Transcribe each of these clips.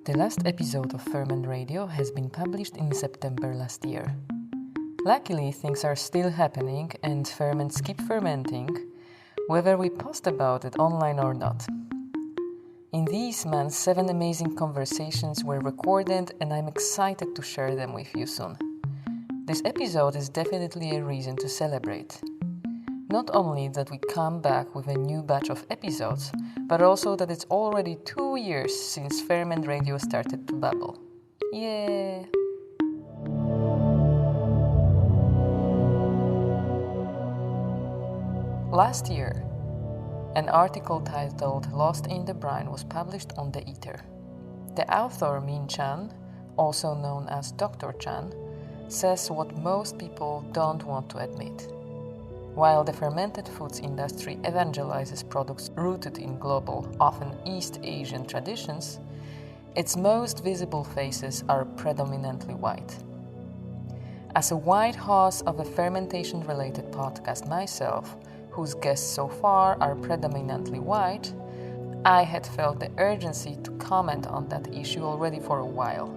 The last episode of Ferment Radio has been published in September last year. Luckily, things are still happening and ferments keep fermenting, whether we post about it online or not. In these months, 7 amazing conversations were recorded and I'm excited to share them with you soon. This episode is definitely a reason to celebrate. Not only that we come back with a new batch of episodes, but also that it's already 2 years since Ferment Radio started to bubble. Yeah! Last year, an article titled Lost in the Brine was published on The Eater. The author Miin Chan, also known as Dr. Chan, says what most people don't want to admit. While the fermented foods industry evangelizes products rooted in global, often East Asian traditions, its most visible faces are predominantly white. As a white host of a fermentation-related podcast myself, whose guests so far are predominantly white, I had felt the urgency to comment on that issue already for a while.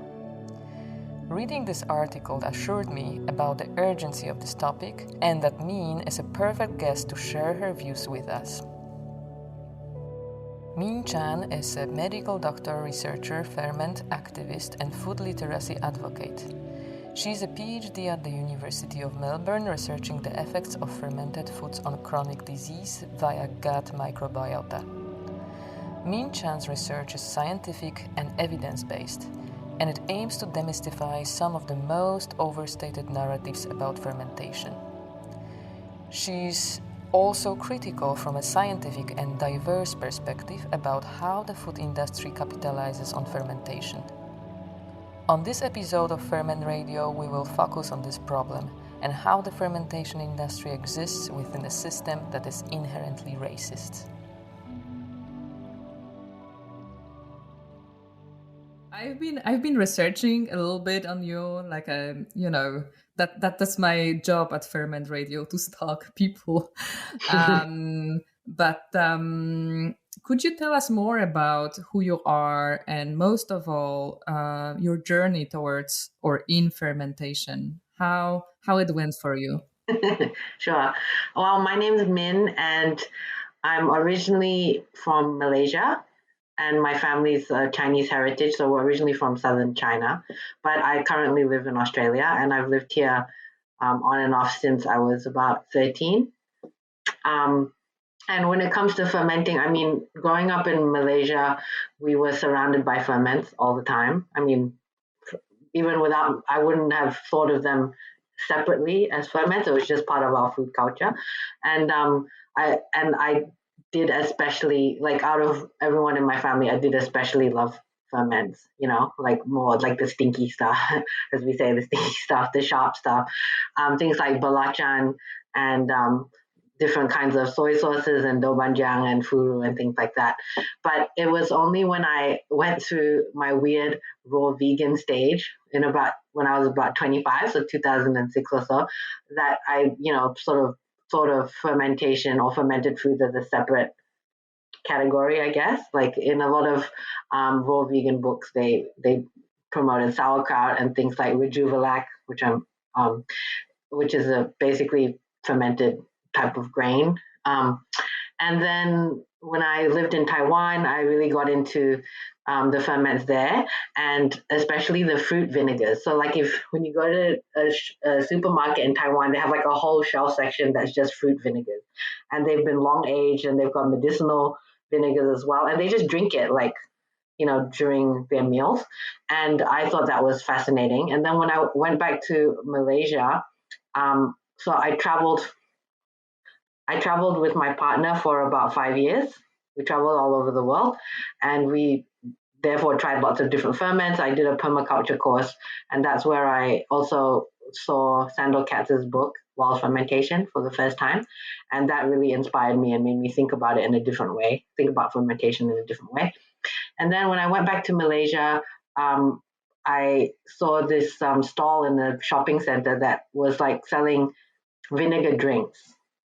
Reading this article assured me about the urgency of this topic and that Miin is a perfect guest to share her views with us. Miin Chan is a medical doctor, researcher, ferment activist, and food literacy advocate. She is a PhD at the University of Melbourne researching the effects of fermented foods on chronic disease via gut microbiota. Miin Chan's research is scientific and evidence-based, and it aims to demystify some of the most overstated narratives about fermentation. She's also critical from a scientific and diverse perspective about how the food industry capitalizes on fermentation. On this episode of Ferment Radio, we will focus on this problem and how the fermentation industry exists within a system that is inherently racist. I've been researching a little bit on you, that's my job at Ferment Radio, to stalk people. But could you tell us more about who you are and most of all your journey towards or in fermentation? How it went for you? Sure. Well, my name is Min, and I'm originally from Malaysia. And my family's Chinese heritage, so we're originally from southern China. But I currently live in Australia, and I've lived here on and off since I was about 13. And when it comes to fermenting, I mean, growing up in Malaysia, we were surrounded by ferments all the time. I mean, even without, I wouldn't have thought of them separately as ferments. It was just part of our food culture. And I did especially, like, out of everyone in my family, I did especially love ferments, like more like the stinky stuff, as we say, the stinky stuff, the sharp stuff, things like belacan and different kinds of soy sauces and doubanjiang and furu and things like that. But it was only when I went through my weird raw vegan stage when I was about 25, so 2006 or so, that I, sort of fermentation or fermented foods as a separate category, I guess. Like in a lot of raw vegan books, they promoted sauerkraut and things like Rejuvilac, which is a basically fermented type of grain. And then when I lived in Taiwan, I really got into the ferments there, and especially the fruit vinegars. So like when you go to a supermarket in Taiwan, they have like a whole shelf section that's just fruit vinegars, and they've been long aged and they've got medicinal vinegars as well, and they just drink it like, during their meals. And I thought that was fascinating. And then when I went back to Malaysia, so I traveled with my partner for about 5 years. We traveled all over the world, and we therefore tried lots of different ferments. I did a permaculture course, and that's where I also saw Sandor Katz's book, Wild Fermentation, for the first time. And that really inspired me and made me think about it in a different way, think about fermentation in a different way. And then when I went back to Malaysia, I saw this stall in the shopping center that was like selling vinegar drinks.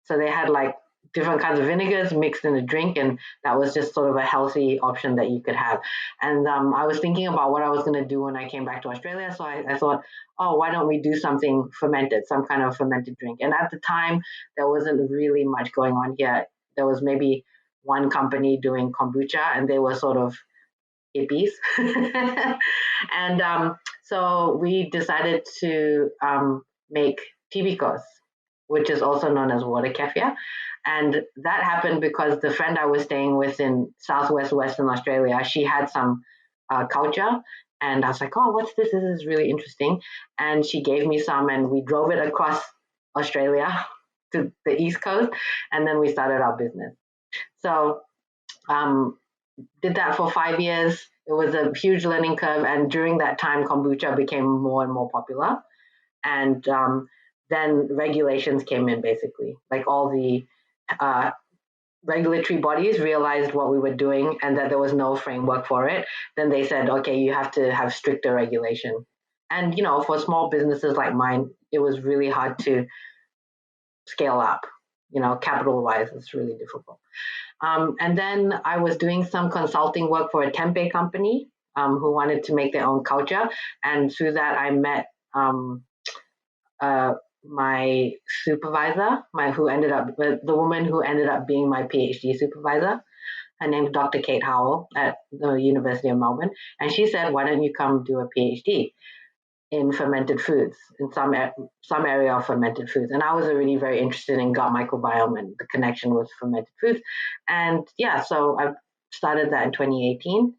So they had like different kinds of vinegars mixed in a drink, and that was just sort of a healthy option that you could have. And I was thinking about what I was going to do when I came back to Australia, so I thought, oh, why don't we do something fermented, some kind of fermented drink? And at the time, there wasn't really much going on here. There was maybe one company doing kombucha, and they were sort of hippies. And so we decided to make tibikos, which is also known as water kefir. And that happened because the friend I was staying with in Southwest Western Australia, she had some culture. And I was like, oh, what's this? This is really interesting. And she gave me some, and we drove it across Australia to the East Coast. And then we started our business. So did that for 5 years. It was a huge learning curve. And during that time, kombucha became more and more popular. And then regulations came in, basically. Like all the regulatory bodies realized what we were doing and that there was no framework for it. Then they said, okay, you have to have stricter regulation. And, you know, for small businesses like mine, it was really hard to scale up. You know, capital-wise, it's really difficult. And then I was doing some consulting work for a tempeh company who wanted to make their own culture. And through that, I met my supervisor, the woman who ended up being my PhD supervisor. Her name's Dr. Kate Howell at the University of Melbourne. And she said, why don't you come do a PhD in fermented foods, in some area of fermented foods. And I was already very interested in gut microbiome and the connection with fermented foods. And yeah, so I started that in 2018.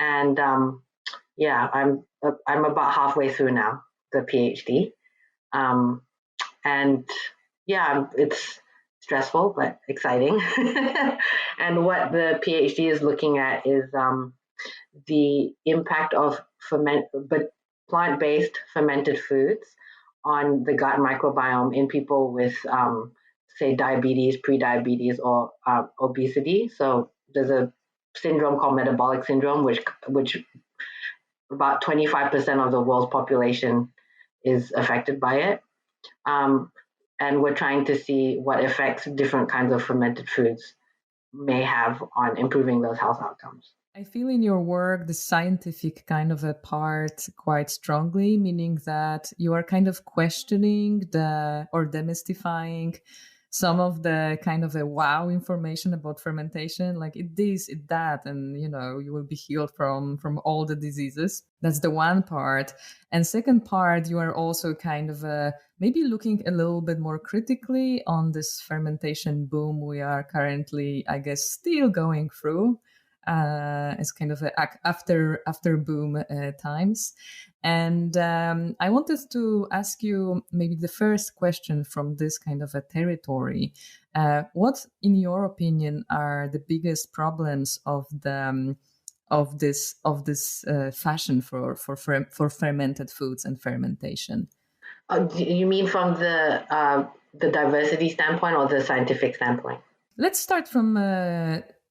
And yeah, I'm about halfway through now, the PhD. And yeah, it's stressful, but exciting. And what the PhD is looking at is the impact of plant-based fermented foods on the gut microbiome in people with, say, diabetes, pre-diabetes, or obesity. So there's a syndrome called metabolic syndrome, which about 25% of the world's population is affected by it. And we're trying to see what effects different kinds of fermented foods may have on improving those health outcomes. I feel in your work the scientific kind of a part quite strongly, meaning that you are kind of questioning or demystifying some of the kind of a wow information about fermentation, like it this, it that, and you know, you will be healed from all the diseases. That's the one part. And second part, you are also kind of maybe looking a little bit more critically on this fermentation boom we are currently, I guess, still going through. As kind of after boom times. And I wanted to ask you maybe the first question from this kind of a territory. What, in your opinion, are the biggest problems of this fashion for fermented foods and fermentation? Do you mean from the diversity standpoint or the scientific standpoint? Let's start from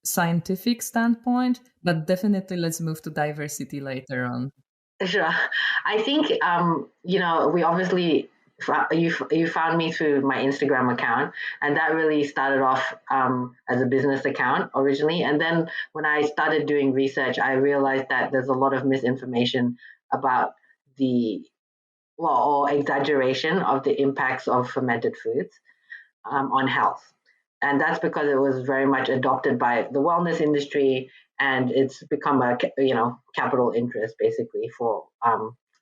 scientific standpoint, but definitely let's move to diversity later on. Sure. I think, you know, we obviously, you found me through my Instagram account, and that really started off as a business account originally. And then when I started doing research, I realized that there's a lot of misinformation about or exaggeration of the impacts of fermented foods on health. And that's because it was very much adopted by the wellness industry, and it's become a capital interest basically for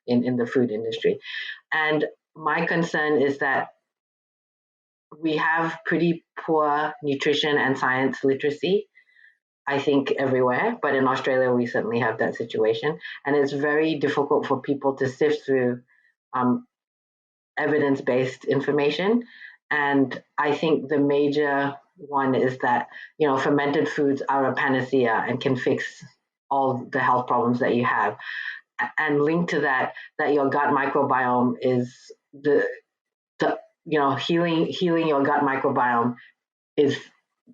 in the food industry. And my concern is that we have pretty poor nutrition and science literacy, I think, everywhere, but in Australia we certainly have that situation, and it's very difficult for people to sift through evidence-based information. And I think the major one is that, you know, fermented foods are a panacea and can fix all the health problems that you have. And linked to that your gut microbiome is healing your gut microbiome is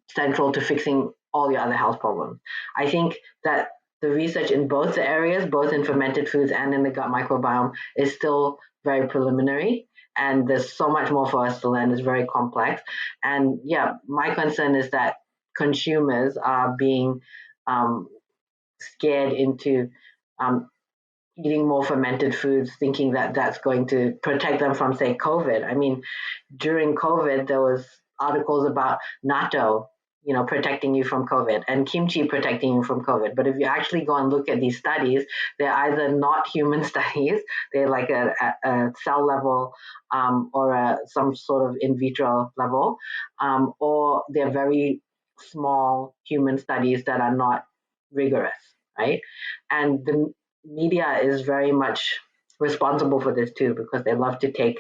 central to fixing all your other health problems. I think that the research in both the areas, both in fermented foods and in the gut microbiome, is still very preliminary. and there's so much more for us to learn. It's very complex. And yeah, my concern is that consumers are being scared into eating more fermented foods, thinking that that's going to protect them from, say, COVID. I mean, during COVID, there was articles about natto, protecting you from COVID, and kimchi protecting you from COVID. But if you actually go and look at these studies, they're either not human studies, they're like a cell level or some sort of in vitro level, or they're very small human studies that are not rigorous, right? And the media is very much responsible for this too, because they love to take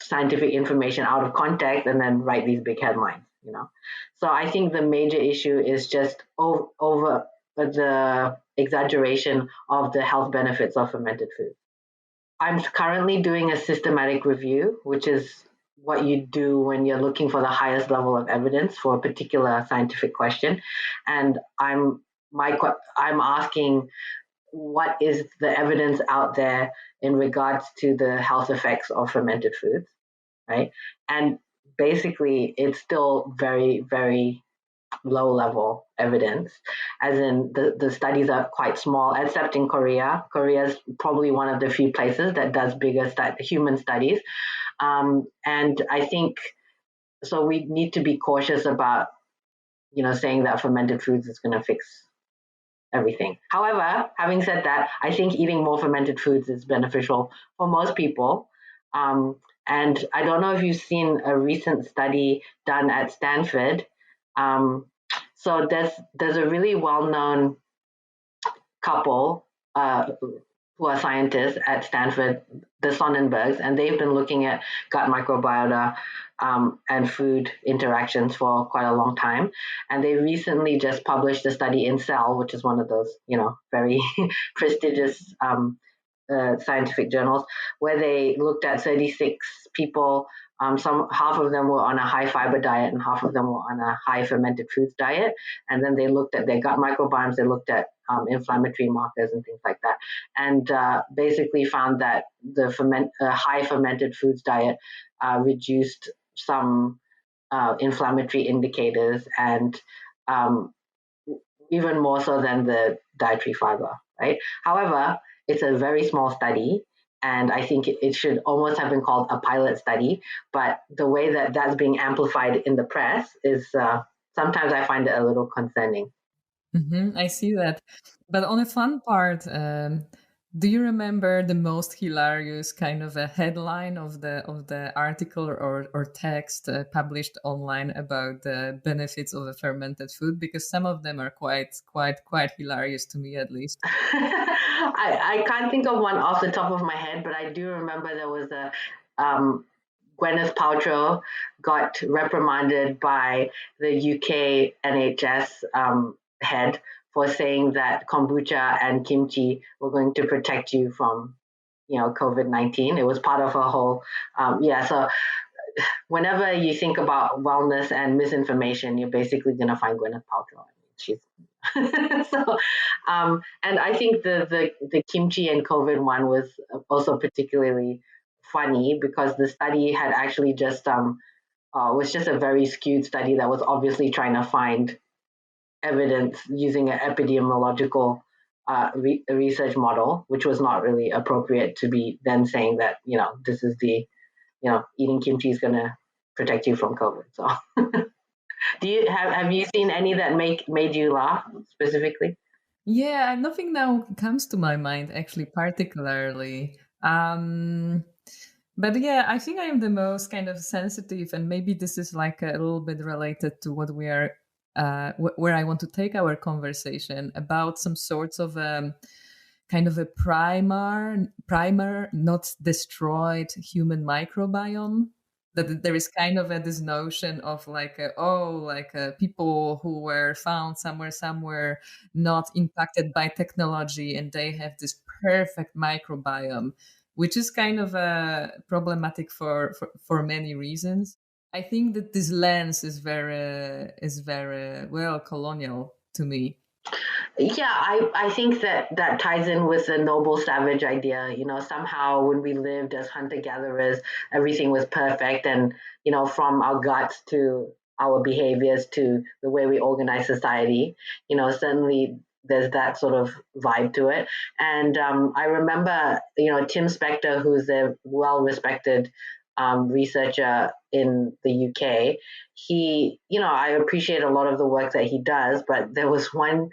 scientific information out of context and then write these big headlines. So I think the major issue is just over the exaggeration of the health benefits of fermented food. I'm currently doing a systematic review, which is what you do when you're looking for the highest level of evidence for a particular scientific question, and I'm asking, what is the evidence out there in regards to the health effects of fermented foods, right? And basically, it's still very, very low level evidence, as in the studies are quite small, except in Korea. Korea is probably one of the few places that does bigger human studies. And I think, so we need to be cautious about, saying that fermented foods is going to fix everything. However, having said that, I think eating more fermented foods is beneficial for most people. And I don't know if you've seen a recent study done at Stanford. So there's a really well-known couple who are scientists at Stanford, the Sonnenbergs, and they've been looking at gut microbiota and food interactions for quite a long time. And they recently just published a study in Cell, which is one of those, very prestigious scientific journals, where they looked at 36 people. Half of them were on a high fiber diet and half of them were on a high fermented foods diet. And then they looked at their gut microbiomes, they looked at inflammatory markers and things like that, and basically found that the high fermented foods diet reduced some inflammatory indicators, and even more so than the dietary fiber, right? However, it's a very small study, and I think it should almost have been called a pilot study. But the way that that's being amplified in the press is sometimes I find it a little concerning. I see that. But on a fun part, do you remember the most hilarious kind of a headline of the article or text published online about the benefits of a fermented food? Because some of them are quite hilarious to me, at least. I can't think of one off the top of my head, but I do remember there was a Gwyneth Paltrow got reprimanded by the UK NHS head for saying that kombucha and kimchi were going to protect you from, COVID-19. It was part of a whole, So whenever you think about wellness and misinformation, you're basically going to find Gwyneth Paltrow. She's so, and I think the kimchi and COVID one was also particularly funny because the study had actually just was just a very skewed study that was obviously trying to find evidence using an epidemiological research model, which was not really appropriate to be then saying that, this is the, eating kimchi is going to protect you from COVID. So do you have you seen any that made you laugh specifically? Yeah, nothing now comes to my mind actually particularly. But yeah, I think I am the most kind of sensitive, and maybe this is like a little bit related to what we are, where I want to take our conversation about some sorts of kind of a primer, not destroyed human microbiome. That there is kind of this notion of like, people who were found somewhere not impacted by technology, and they have this perfect microbiome, which is kind of problematic for many reasons. I think that this lens is very well colonial to me. Yeah, I think that ties in with the noble savage idea. Somehow when we lived as hunter gatherers, everything was perfect, and from our guts to our behaviors to the way we organize society, suddenly there's that sort of vibe to it. And I remember, Tim Spector, who's a well-respected researcher in the UK. I appreciate a lot of the work that he does, but there was one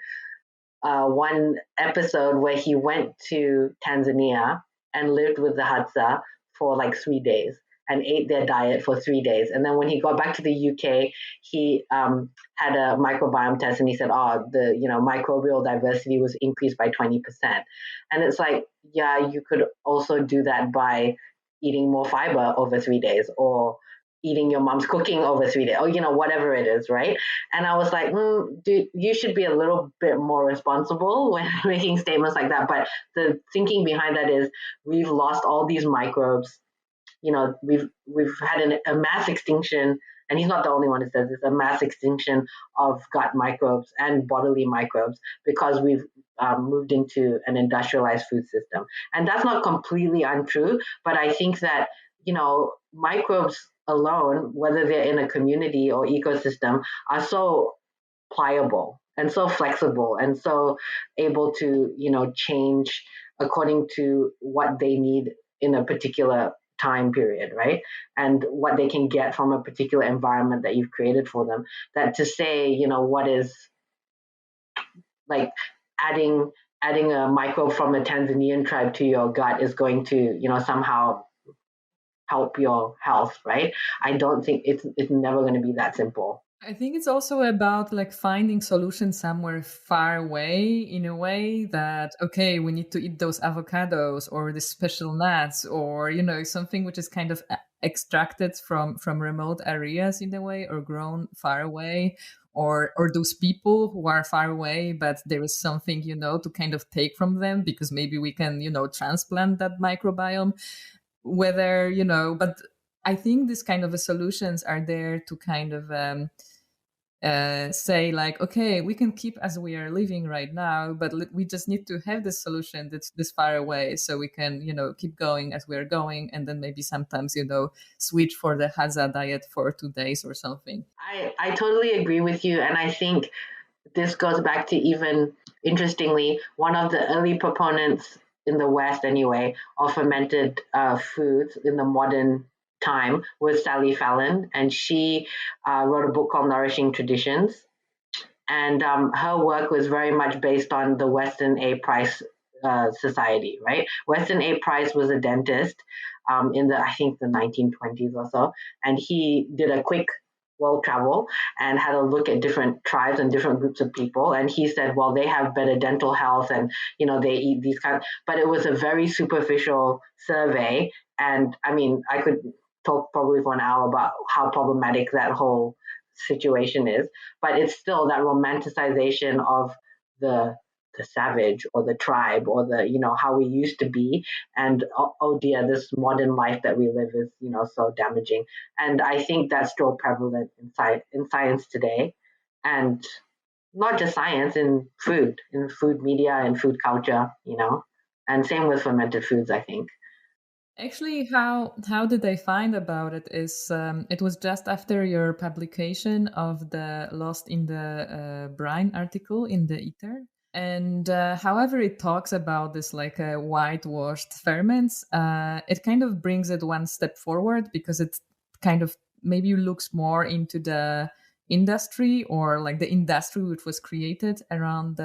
episode where he went to Tanzania and lived with the Hadza for like 3 days and ate their diet for 3 days. And then when he got back to the UK, he had a microbiome test and he said, "Oh, the microbial diversity was increased by 20%." And it's like, yeah, you could also do that by eating more fiber over 3 days, or eating your mom's cooking over 3 days, or whatever it is, right? And I was like, dude, you should be a little bit more responsible when making statements like that. But the thinking behind that is we've lost all these microbes. We've had a mass extinction, and he's not the only one who says this, a mass extinction of gut microbes and bodily microbes because we've moved into an industrialized food system. And that's not completely untrue, but I think that, microbes alone, whether they're in a community or ecosystem, are so pliable and so flexible and so able to change according to what they need in a particular time period, right? And what they can get from a particular environment that you've created for them. That to say, what is like adding a microbe from a Tanzanian tribe to your gut is going to somehow help your health, right? I don't think it's never going to be that simple. I think it's also about like finding solutions somewhere far away, in a way that, okay, we need to eat those avocados or the special nuts, or, something which is kind of extracted from remote areas in a way, or grown far away, or those people who are far away, but there is something, to kind of take from them because maybe we can, transplant that microbiome, whether, but I think these kind of solutions are there to kind of say like, okay, we can keep as we are living right now, but we just need to have this solution that's this far away, so we can keep going as we're going, and then maybe sometimes switch for the Hadza diet for 2 days or something. I totally agree with you, and I think this goes back to, even interestingly, one of the early proponents in the West anyway of fermented foods in the modern time was Sally Fallon, and she wrote a book called Nourishing Traditions. And her work was very much based on the Weston A. Price Society, right? Weston A. Price was a dentist in I think the 1920s or so, and he did a quick world travel and had a look at different tribes and different groups of people. And he said, well, they have better dental health, and they eat these kinds. But it was a very superficial survey, and I mean, I could talk probably for an hour about how problematic that whole situation is, but it's still that romanticization of the savage or the tribe or the how we used to be, and oh dear, this modern life that we live is so damaging. And I think that's still prevalent in science today, and not just science, in food media and food culture, and same with fermented foods, I think. Actually, how did I find about it is it was just after your publication of the Lost in the Brine article in the Ether. And however it talks about this like whitewashed ferments, it kind of brings it one step forward, because it kind of maybe looks more into the industry, or like the industry which was created around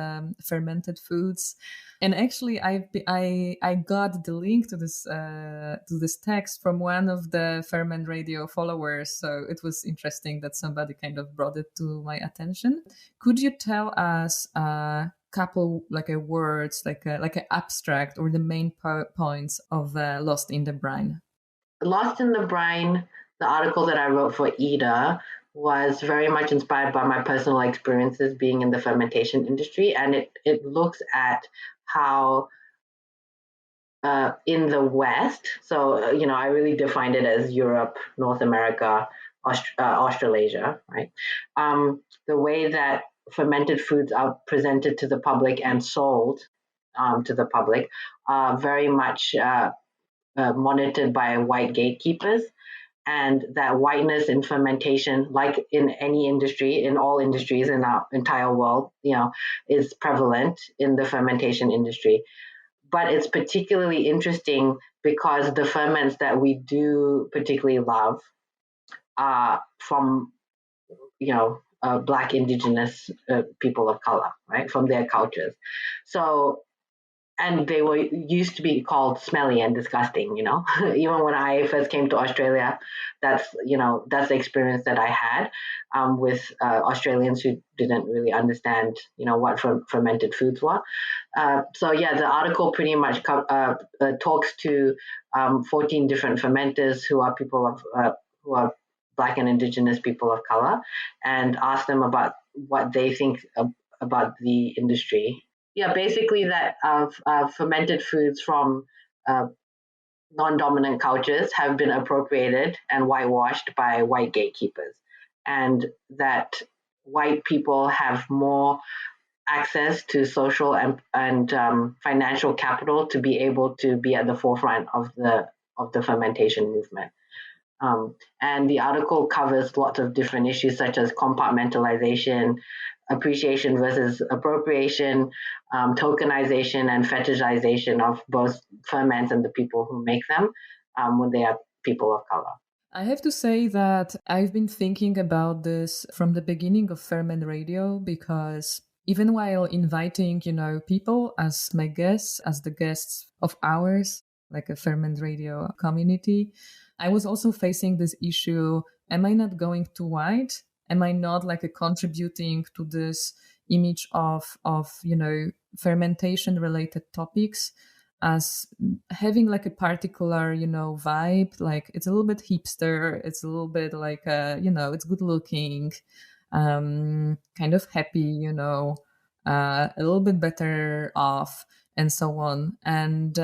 fermented foods. And actually, I got the link to this text from one of the Ferment Radio followers, so it was interesting that somebody kind of brought it to my attention. Could you tell us a couple like a words, like an abstract, or the main points of Lost in the Brine? Lost in the Brine, the article that I wrote for Ida, was very much inspired by my personal experiences being in the fermentation industry, and it looks at how in the West, so I really defined it as Europe, North America, Australasia, right? The way that fermented foods are presented to the public and sold to the public are very much monitored by white gatekeepers, and that whiteness in fermentation, like in any industry, in all industries in our entire world, is prevalent in the fermentation industry. But it's particularly interesting because the ferments that we do particularly love are from, Black Indigenous people of color, right, from their cultures. So, and they were used to be called smelly and disgusting, even when I first came to Australia. That's the experience that I had with Australians who didn't really understand what fermented foods were. So yeah, the article pretty much talks to 14 different fermenters who are people of who are Black and Indigenous people of color, and ask them about what they think about the industry. Yeah, basically that fermented foods from non-dominant cultures have been appropriated and whitewashed by white gatekeepers, and that white people have more access to social and financial capital to be able to be at the forefront of the fermentation movement. And the article covers lots of different issues such as compartmentalization, appreciation versus appropriation, tokenization and fetishization of both ferments and the people who make them when they are people of color. I have to say that I've been thinking about this from the beginning of Ferment Radio, because even while inviting, people as my guests, as the guests of ours, like a Ferment Radio community, I was also facing this issue. Am I not going too wide? Am I not contributing to this image of fermentation related topics as having a particular, vibe? Like it's a little bit hipster. It's a little bit it's good looking, kind of happy, a little bit better off and so on. And,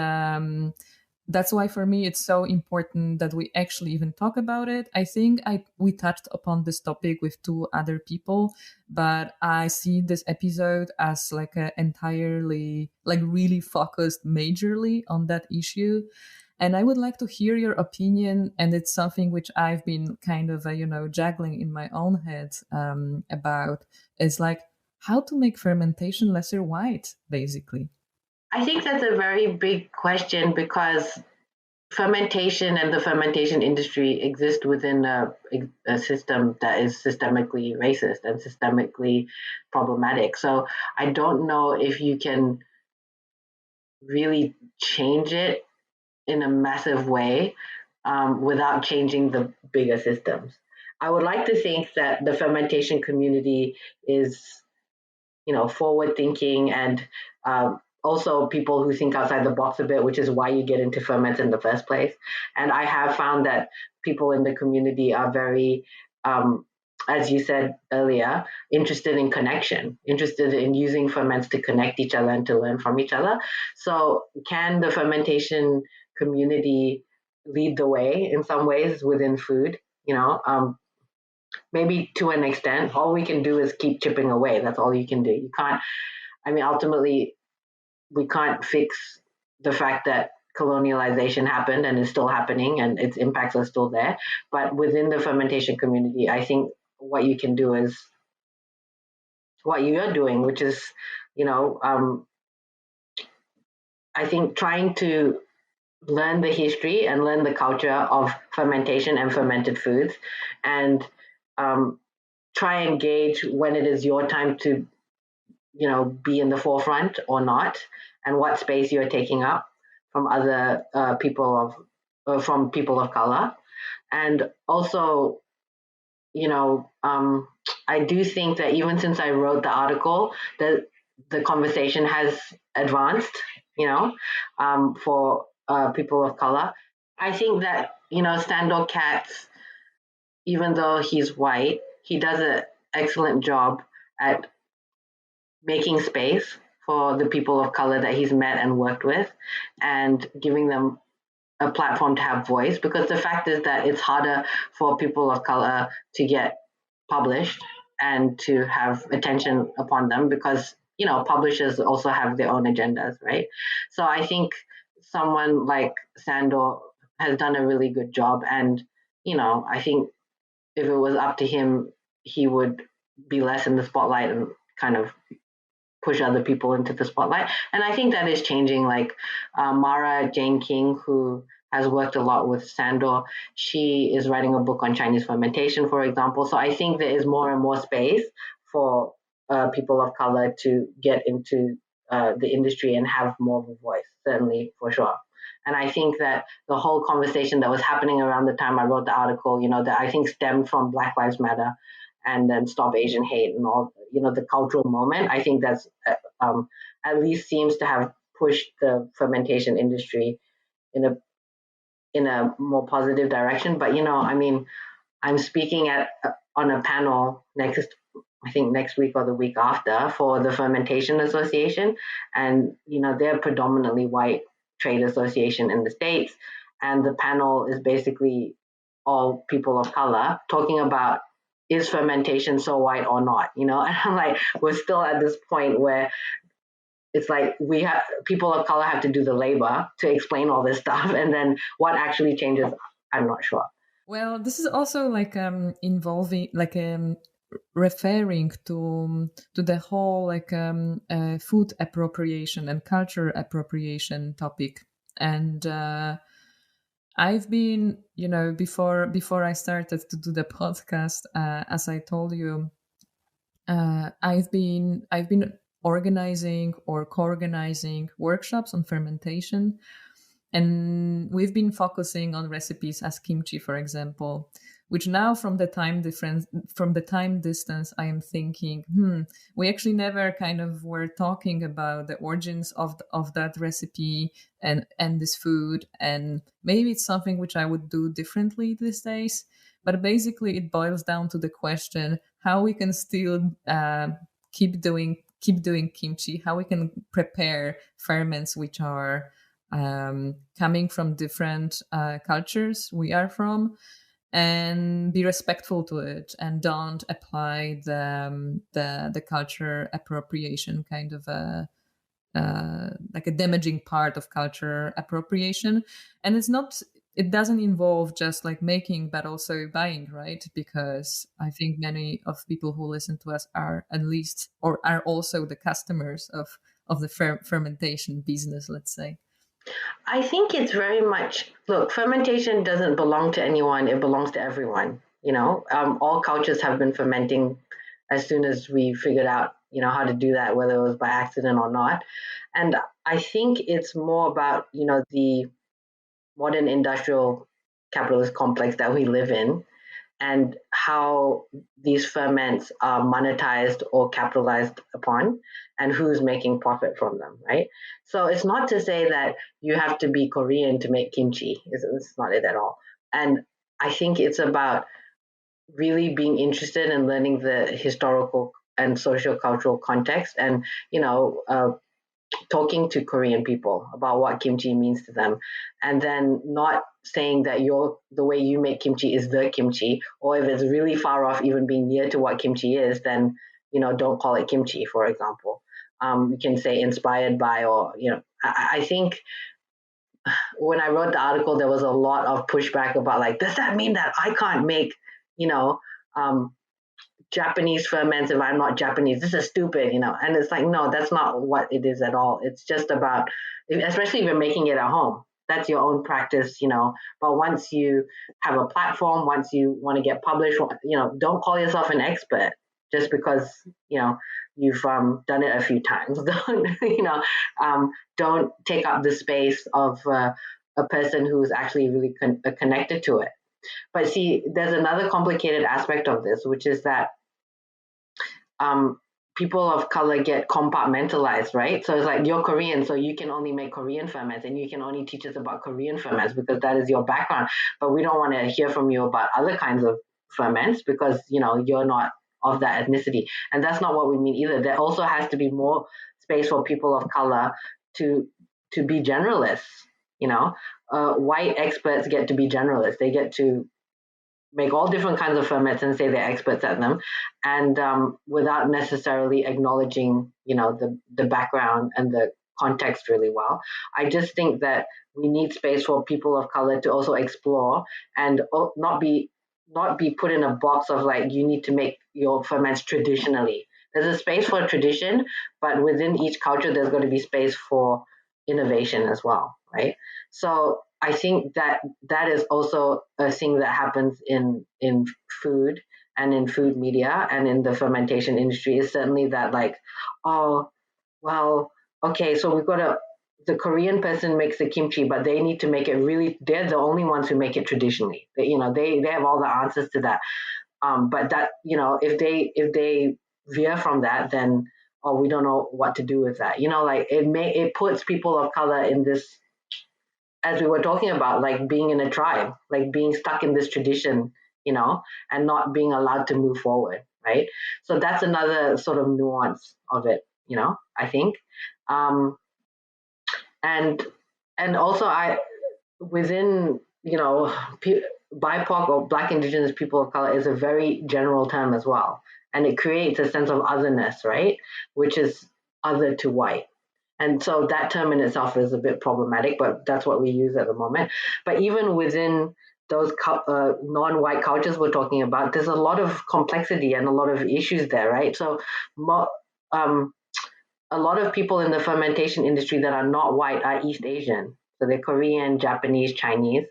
that's why for me it's so important that we actually even talk about it. I think we touched upon this topic with two other people, but I see this episode as a entirely really focused majorly on that issue. And I would like to hear your opinion, and it's something which I've been kind of juggling in my own head about, is how to make fermentation lesser white, basically. I think that's a very big question, because fermentation and the fermentation industry exist within a system that is systemically racist and systemically problematic. So I don't know if you can really change it in a massive way without changing the bigger systems. I would like to think that the fermentation community is, forward thinking, and also people who think outside the box a bit, which is why you get into ferments in the first place. And I have found that people in the community are very, as you said earlier, interested in connection, interested in using ferments to connect each other and to learn from each other. So can the fermentation community lead the way in some ways within food? Maybe to an extent. All we can do is keep chipping away. That's all you can do. You can't, ultimately, we can't fix the fact that colonialization happened and is still happening and its impacts are still there. But within the fermentation community, I think what you can do is what you are doing, which is, I think trying to learn the history and learn the culture of fermentation and fermented foods, and try and gauge when it is your time to, be in the forefront or not, and what space you're taking up from other people of color. And also, I do think that even since I wrote the article, that the conversation has advanced, for people of color. I think that, Sandor Katz, even though he's white, he does an excellent job at making space for the people of color that he's met and worked with, and giving them a platform to have voice, because the fact is that it's harder for people of color to get published and to have attention upon them, because publishers also have their own agendas, right? So I think someone like Sandor has done a really good job, and I think if it was up to him, he would be less in the spotlight and kind of push other people into the spotlight. And I think that is changing. Like Mara Jane King, who has worked a lot with Sandor, she is writing a book on Chinese fermentation, for example. So I think there is more and more space for people of color to get into the industry and have more of a voice, certainly, for sure. And I think that the whole conversation that was happening around the time I wrote the article, that I think stemmed from Black Lives Matter and then Stop Asian Hate and all, the cultural moment. I think that's at least seems to have pushed the fermentation industry in a more positive direction. But I'm speaking on a panel next week or the week after for the Fermentation Association, and they're predominantly white trade association in the States, and the panel is basically all people of color talking about, is fermentation so white or not? And I'm like, we're still at this point where it's like people of color have to do the labor to explain all this stuff, and then what actually changes, I'm not sure. Well, this is also like involving like referring to the whole like food appropriation and culture appropriation topic. And I've been, before I started to do the podcast, as I told you, I've been organizing or co-organizing workshops on fermentation, and we've been focusing on recipes as kimchi, for example, which now from the time distance, I am thinking, we actually never kind of were talking about the origins of that recipe and this food. And maybe it's something which I would do differently these days. But basically it boils down to the question, how we can still keep doing kimchi, how we can prepare ferments which are coming from different cultures we are from, and be respectful to it, and don't apply the culture appropriation kind of like a damaging part of culture appropriation. And it doesn't involve just like making, but also buying, right? Because I think many of people who listen to us are at least, or are also the customers of the fermentation business, let's say. I think it's very much, look, fermentation doesn't belong to anyone, it belongs to everyone. All cultures have been fermenting as soon as we figured out, how to do that, whether it was by accident or not. And I think it's more about, the modern industrial capitalist complex that we live in, and how these ferments are monetized or capitalized upon, and who's making profit from them, right? So it's not to say that you have to be Korean to make kimchi. It's not it at all. And I think it's about really being interested in learning the historical and socio-cultural context, and talking to Korean people about what kimchi means to them, and then not saying that the way you make kimchi is the kimchi, or if it's really far off even being near to what kimchi is, then don't call it kimchi, for example. You can say inspired by, or I think when I wrote the article, there was a lot of pushback about like, does that mean that I can't make Japanese ferments if I'm not Japanese? This is stupid, and it's like, no, that's not what it is at all. It's just about, especially if you're making it at home, that's your own practice, but once you have a platform, once you want to get published, don't call yourself an expert just because, you've done it a few times. Don't take up the space of a person who's actually really connected to it. But see, there's another complicated aspect of this, which is that people of color get compartmentalized, right? So it's like, you're Korean, so you can only make Korean ferments, and you can only teach us about Korean ferments because that is your background. But we don't want to hear from you about other kinds of ferments because, you're not of that ethnicity. And that's not what we mean either. There also has to be more space for people of color to be generalists. White experts get to be generalists. They get to make all different kinds of ferments and say they're experts at them, and without necessarily acknowledging, the background and the context really well. I just think that we need space for people of color to also explore and not be put in a box of like, you need to make your ferments traditionally. There's a space for tradition, but within each culture, there's going to be space for innovation as well, right? So I think that is also a thing that happens in food and in food media and in the fermentation industry, is certainly that like, oh, well, okay, so the Korean person makes the kimchi, but they need to make it really, they're the only ones who make it traditionally. They have all the answers to that. But that, if they veer from that, then, oh, we don't know what to do with that. Like it puts people of color in this, as we were talking about, like being in a tribe, like being stuck in this tradition, and not being allowed to move forward, right? So that's another sort of nuance of it, I think. And also within, BIPOC or Black Indigenous people of color is a very general term as well. And it creates a sense of otherness, right? Which is other to white. And so that term in itself is a bit problematic, but that's what we use at the moment. But even within those non-white cultures we're talking about, there's a lot of complexity and a lot of issues there, right? So a lot of people in the fermentation industry that are not white are East Asian. So they're Korean, Japanese, Chinese.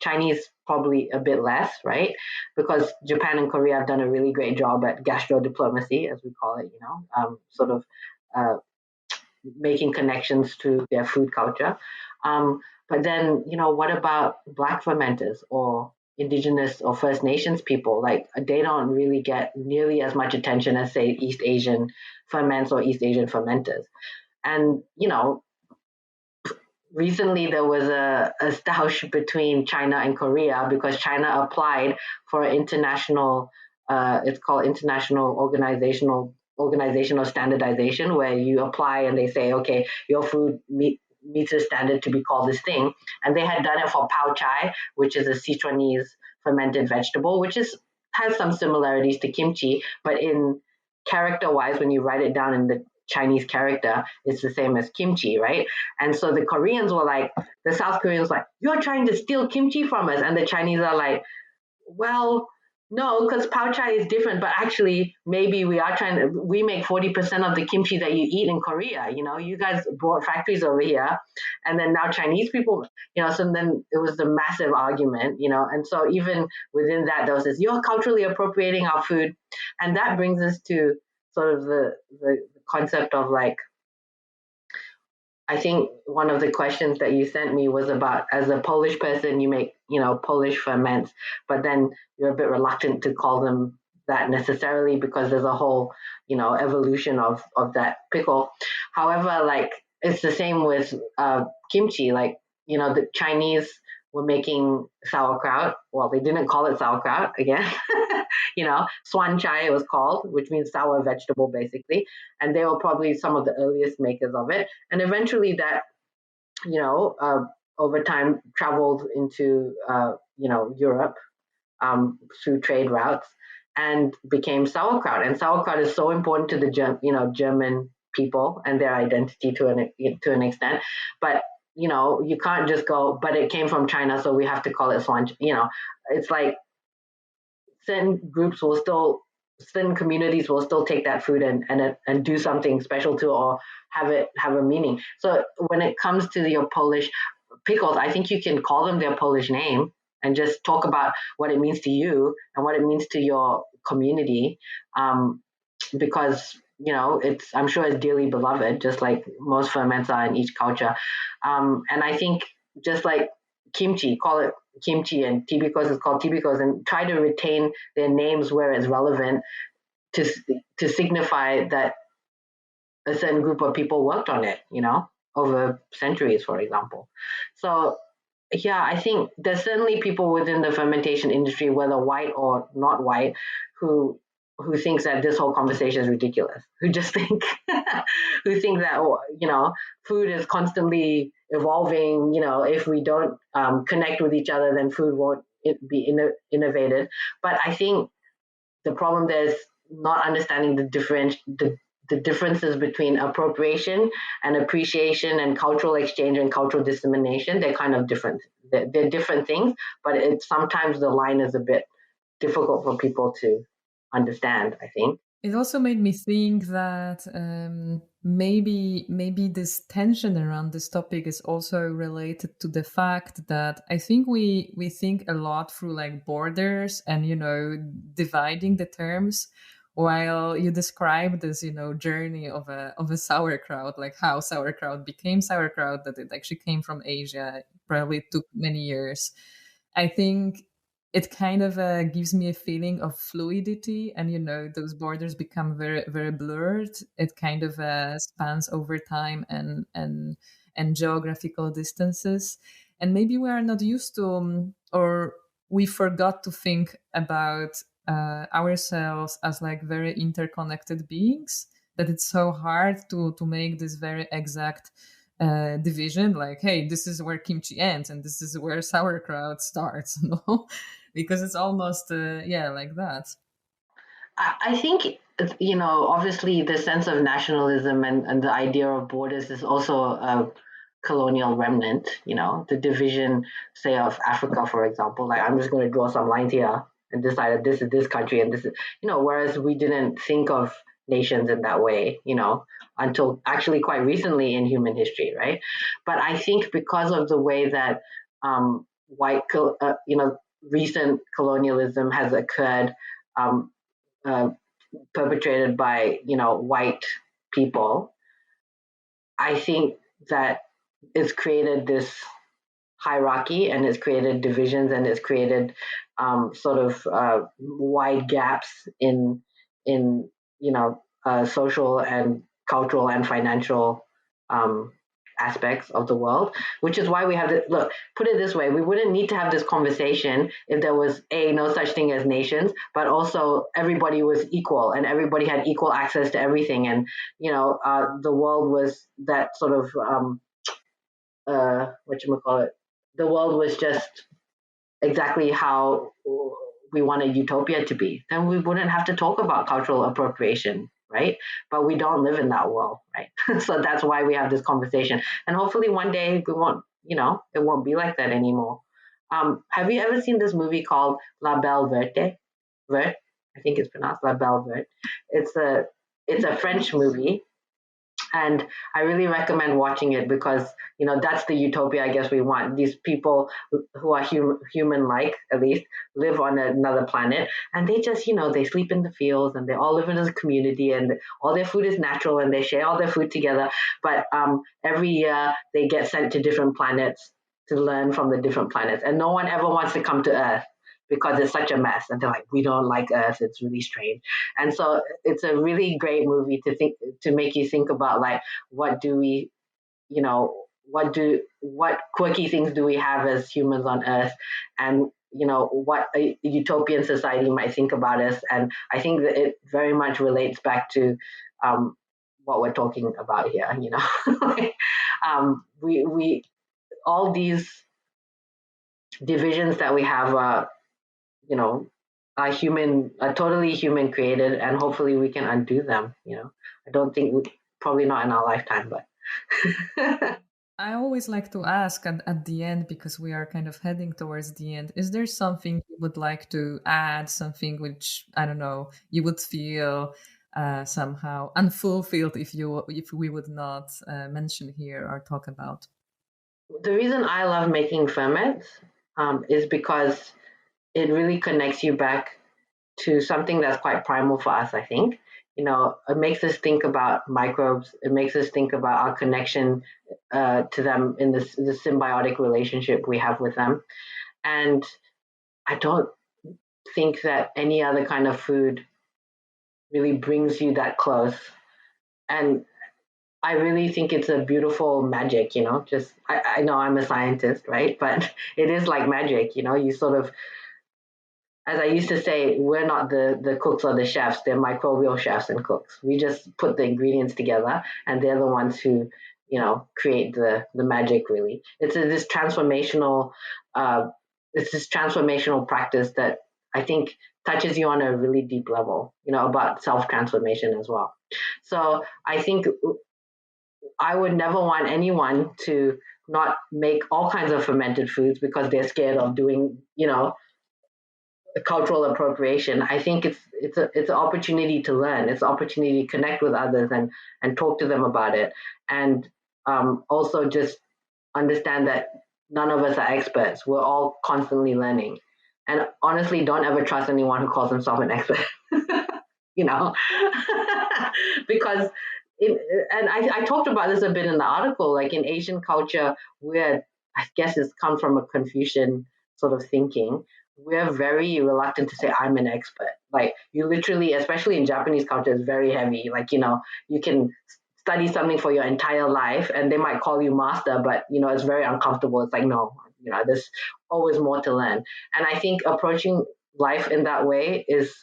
Chinese probably a bit less, right? Because Japan and Korea have done a really great job at gastro diplomacy, as we call it, sort of making connections to their food culture. But then, what about Black fermenters or Indigenous or First Nations people? Like, they don't really get nearly as much attention as, say, East Asian ferments or East Asian fermenters. And, recently there was a stoush between China and Korea because China applied for an international, it's called international organizational standardization, where you apply and they say, okay, your food meets a standard to be called this thing. And they had done it for pao chai, which is a Sichuanese fermented vegetable, which has some similarities to kimchi, but in character-wise, when you write it down in the Chinese character, it's the same as kimchi, right? And so the Koreans were like, the South Koreans were like, you're trying to steal kimchi from us. And the Chinese are like, well, no, because pao chai is different, but actually maybe we make 40% of the kimchi that you eat in Korea. You guys brought factories over here, and then now Chinese people, so then it was the massive argument, and so even within that, there was this, you're culturally appropriating our food. And that brings us to sort of the concept of like, I think one of the questions that you sent me was about, as a Polish person, you make, Polish ferments, but then you're a bit reluctant to call them that necessarily because there's a whole, evolution of that pickle. However, like, it's the same with kimchi. Like, the Chinese were making sauerkraut. Well, they didn't call it sauerkraut again. Swan chai it was called, which means sour vegetable basically. And they were probably some of the earliest makers of it. And eventually that, over time traveled into, Europe through trade routes and became sauerkraut. And sauerkraut is so important to the German people and their identity to an extent. But you can't just go, but it came from China, so we have to call it swan. It's like certain communities will still take that food and do something special to, or have a meaning. So when it comes to your Polish pickles, I think you can call them their Polish name and just talk about what it means to you and what it means to your community, because I'm sure it's dearly beloved, just like most ferments are in each culture. And I think just like kimchi, call it kimchi, and tibikos is called tibikos, and try to retain their names where it's relevant to signify that a certain group of people worked on it, over centuries, for example. So yeah, I think there's certainly people within the fermentation industry, whether white or not white, who thinks that this whole conversation is ridiculous, who just think who think that food is constantly evolving. If we don't connect with each other, then food be innovated. But I think the problem there is not understanding the differences between appropriation and appreciation and cultural exchange and cultural dissemination. They're kind of different. They're different things, but sometimes the line is a bit difficult for people to understand, I think. It also made me think that maybe this tension around this topic is also related to the fact that I think we think a lot through like borders and dividing the terms, while you describe this journey of a sauerkraut, like how sauerkraut became sauerkraut, that it actually came from Asia. It probably took many years. I think it kind of gives me a feeling of fluidity, and those borders become very very blurred. It kind of spans over time and geographical distances, and maybe we are not used to or we forgot to think about ourselves as like very interconnected beings, that it's so hard to make this very exact division, like, hey, this is where kimchi ends and this is where sauerkraut starts. No, because it's almost like that. I think, obviously the sense of nationalism and the idea of borders is also a colonial remnant. The division, say, of Africa, for example. Like, I'm just going to draw some lines here and decide that this is this country and this is, whereas we didn't think of nations in that way, until actually quite recently in human history, right? But I think because of the way that recent colonialism has occurred, perpetrated by white people, I think that it's created this hierarchy and it's created divisions and it's created sort of wide gaps in social and cultural and financial aspects of the world, which is why we have to look, put it this way, we wouldn't need to have this conversation if there was no such thing as nations, but also everybody was equal and everybody had equal access to everything. And the world was that sort of the world was just exactly how we wanted utopia to be. Then we wouldn't have to talk about cultural appropriation, right? But we don't live in that world, right? So that's why we have this conversation. And hopefully one day we won't, it won't be like that anymore. Have you ever seen this movie called La Belle Verte? Verte, I think it's pronounced La Belle Verte. It's a French movie. And I really recommend watching it because, that's the utopia I guess we want. These people who are human-like, at least, live on another planet. And they just, they sleep in the fields and they all live in a community and all their food is natural and they share all their food together. But every year they get sent to different planets to learn from the different planets. And no one ever wants to come to Earth because it's such a mess. And they're like, we don't like Earth. It's really strange. And so it's a really great movie to make you think about, like, what do we, what quirky things do we have as humans on Earth? And, what a utopian society might think about us. And I think that it very much relates back to what we're talking about here, like, we all these divisions that we have are totally human created, and hopefully we can undo them. I don't think probably not in our lifetime, but I always like to ask at the end, because we are kind of heading towards the end, is there something you would like to add, something which, I don't know, you would feel somehow unfulfilled if we would not mention here or talk about? The reason I love making ferments is because it really connects you back to something that's quite primal for us, I think. It makes us think about microbes. It makes us think about our connection to them in the symbiotic relationship we have with them. And I don't think that any other kind of food really brings you that close. And I really think it's a beautiful magic, just, I know I'm a scientist, right? But it is like magic, you sort of, as I used to say, we're not the cooks or the chefs, they're microbial chefs and cooks. We just put the ingredients together and they're the ones who, create the magic, really. It's this transformational, it's this transformational practice that I think touches you on a really deep level, about self-transformation as well. So I think I would never want anyone to not make all kinds of fermented foods because they're scared of doing, cultural appropriation. I think it's an opportunity to learn. It's an opportunity to connect with others and talk to them about it, and also just understand that none of us are experts. We're all constantly learning, and honestly, don't ever trust anyone who calls himself an expert. Because I talked about this a bit in the article. Like in Asian culture, I guess it's come from a Confucian sort of thinking. We're very reluctant to say I'm an expert. Like you literally, especially in Japanese culture, is very heavy. Like you can study something for your entire life, and they might call you master, but it's very uncomfortable. It's like no, there's always more to learn. And I think approaching life in that way is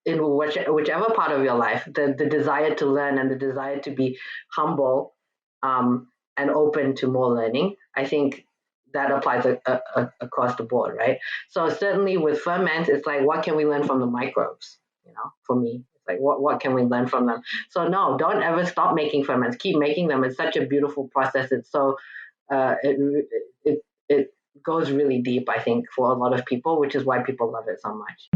in whichever part of your life, the desire to learn and the desire to be humble and open to more learning. I think that applies across the board, right? So certainly with ferments, it's like, what can we learn from the microbes? For me, it's like, what can we learn from them? So no, don't ever stop making ferments. Keep making them. It's such a beautiful process. It's so it goes really deep, I think, for a lot of people, which is why people love it so much.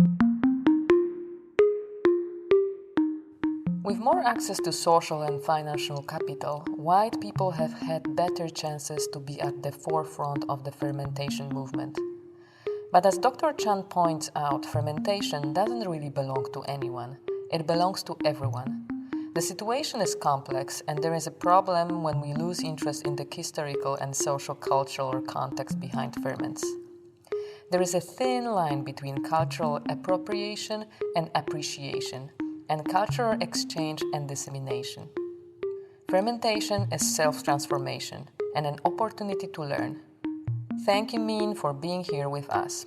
With more access to social and financial capital, white people have had better chances to be at the forefront of the fermentation movement. But as Dr. Chan points out, fermentation doesn't really belong to anyone. It belongs to everyone. The situation is complex, and there is a problem when we lose interest in the historical and social cultural context behind ferments. There is a thin line between cultural appropriation and appreciation, and cultural exchange and dissemination. Fermentation is self-transformation and an opportunity to learn. Thank you, Miin, for being here with us.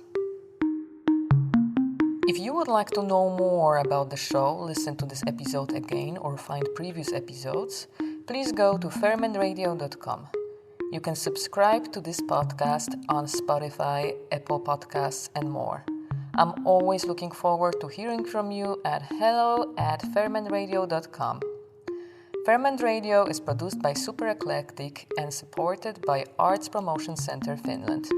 If you would like to know more about the show, listen to this episode again, or find previous episodes, please go to fermentradio.com. You can subscribe to this podcast on Spotify, Apple Podcasts, and more. I'm always looking forward to hearing from you at hello@fermentradio.com. Ferment Radio is produced by Super Eclectic and supported by Arts Promotion Center Finland.